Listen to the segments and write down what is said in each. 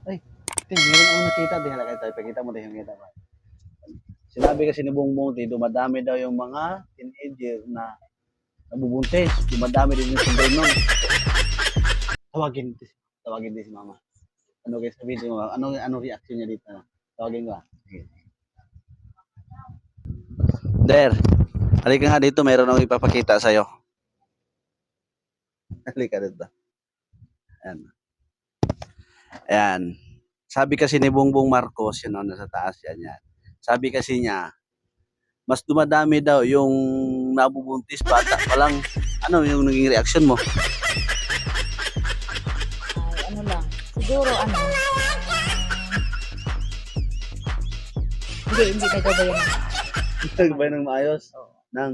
Ay, meron akong nakita, di halakay tayo, pakita mo tayo yung kita ba. Sinabi kasi ni Bongbong, dumadami daw yung mga teenager na nabubuntis. Dumadami din yung single mom. Tawagin, tawagin din si mama. Ano guys, sabihin mo, ano reaction niya dito? Tawagin ko. Sige. Der, halika nga dito, mayroon akong ipapakita sa'yo. Halika dito. Ayan. Ayan. Sabi kasi ni Bongbong Marcos, yun nasa taas yan. Sabi kasi niya, mas dumadami daw yung nabubuntis bata pa lang. Ano yung naging reaction mo? Ay, ano lang. Siguro ano. Hindi nagabayan ng Nagbayan ng maayos? Oo. Ng,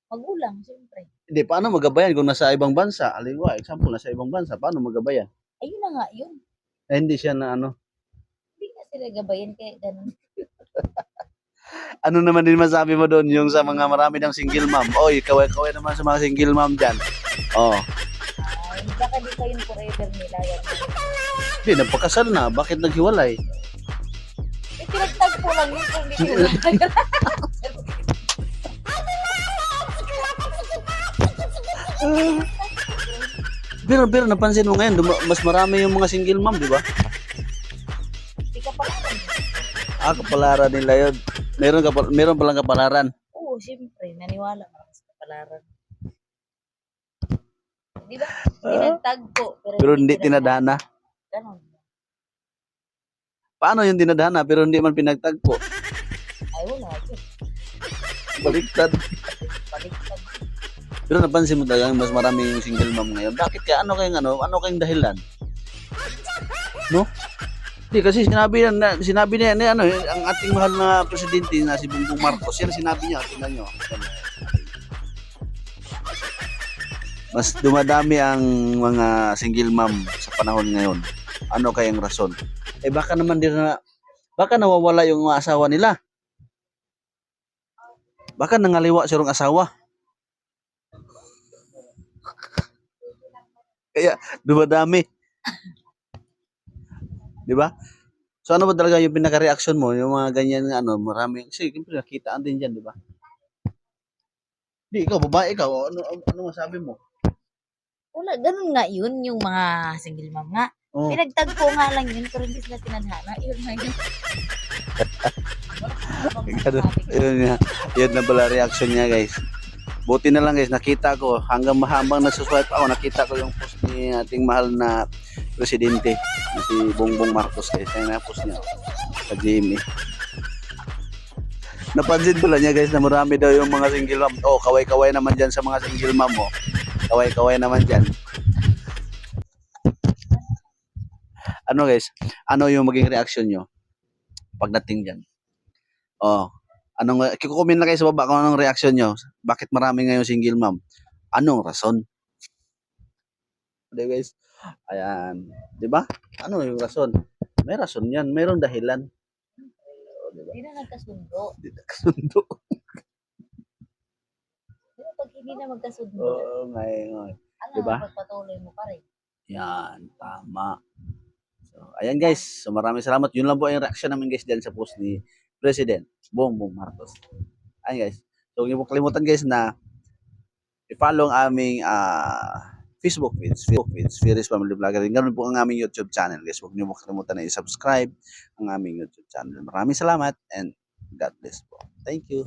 Magulang, siyempre. hindi, paano magabayan kung nasa ibang bansa? Halimbawa, example, nasa ibang bansa, paano magabayan? Ayun na nga, yun. Eh, hindi siya na ano. Hindi nga sila gabayan kaya ganun. Ano naman din masabi mo doon yung sa mga marami ng single mom? Oy, kaway-kaway naman sa mga single mom dyan. Oh, Ay, baka di pa yun forever nila yan. hindi, nagpakasal na. Bakit naghiwalay? Eh, pinagtagpo lang yun kung hindi sila. Pero napansin mo ngayon, mas marami yung mga single mom, di ba? Hindi ka pala. Ah, kapalaran nila yun. Meron palang kapalaran. Oo, siyempre. Naniwala ka sa kapalaran. Di ba? Pinagtagpo. Pero hindi tinadhana. Ganon. Paano yung dinadhana pero hindi man pinagtagpo? Ay, wala. Baliktad. Baliktad. Pero napansin mo talaga mas marami yung single mom ngayon. Bakit kaya? Ano kayong dahilan? No? Hindi kasi sinabi niya ano, ang ating mahal na presidente na si Bongbong Marcos, yan sinabi niya, tingnan niyo. Mas dumadami ang mga single mom sa panahon ngayon. Ano kayang rason? Eh baka nawawala yung mga asawa nila. Baka nangaliwa sirong asawa. Kaya dumadami. 'Di ba? So ano ba talaga yung pinaka-reaction mo, yung mga ganyan maraming siyempre nakitaan din diyan, 'di ba? Di ikaw babae ka, ano masabi mo? Wala, ganun nga yun, yung mga single mom nga. Oh, Pinagtagpo nga lang yun, pero hindi sila tinadhana. Yun nga yun. yun nga. Yun na pala reaction niya, guys. Buti na lang guys, nakita ko habang nagsuswipe ako, nakita ko yung post ni ating mahal na presidente, si Bongbong Marcos guys. Ayun na post niya sa GMA. Napansin ko lang niya guys na marami daw yung mga single mom. Oh, kaway-kaway naman dyan sa mga single mom mo. Kaway-kaway naman dyan. Ano guys, ano yung maging reaction nyo pagdating dyan? Oh, kikukumin na kayo sa baba kung anong reaction nyo. Bakit marami ngayon single mom? Anong rason? Okay guys, ayan. Di ba? Ano yung rason? May rason yan. Mayroong dahilan. Hindi na nagkasundo. Hindi nakasundo. Pag hindi na magkasundo, Oo, ngayon. Diba? pagpatuloy mo pa rin. Yan, tama. So, ayan guys. So, maraming salamat. Yun lang po yung reaction namin guys dyan sa post ni President Bongbong Marcos. Ayan guys. So, huwag niyo po kalimutan guys na i-follow ang aming Facebook page, Fierce Family Vlogger. Ganun po ang aming YouTube channel guys. Huwag niyo po kalimutan na i-subscribe ang aming YouTube channel. Maraming salamat and God bless po. Thank you.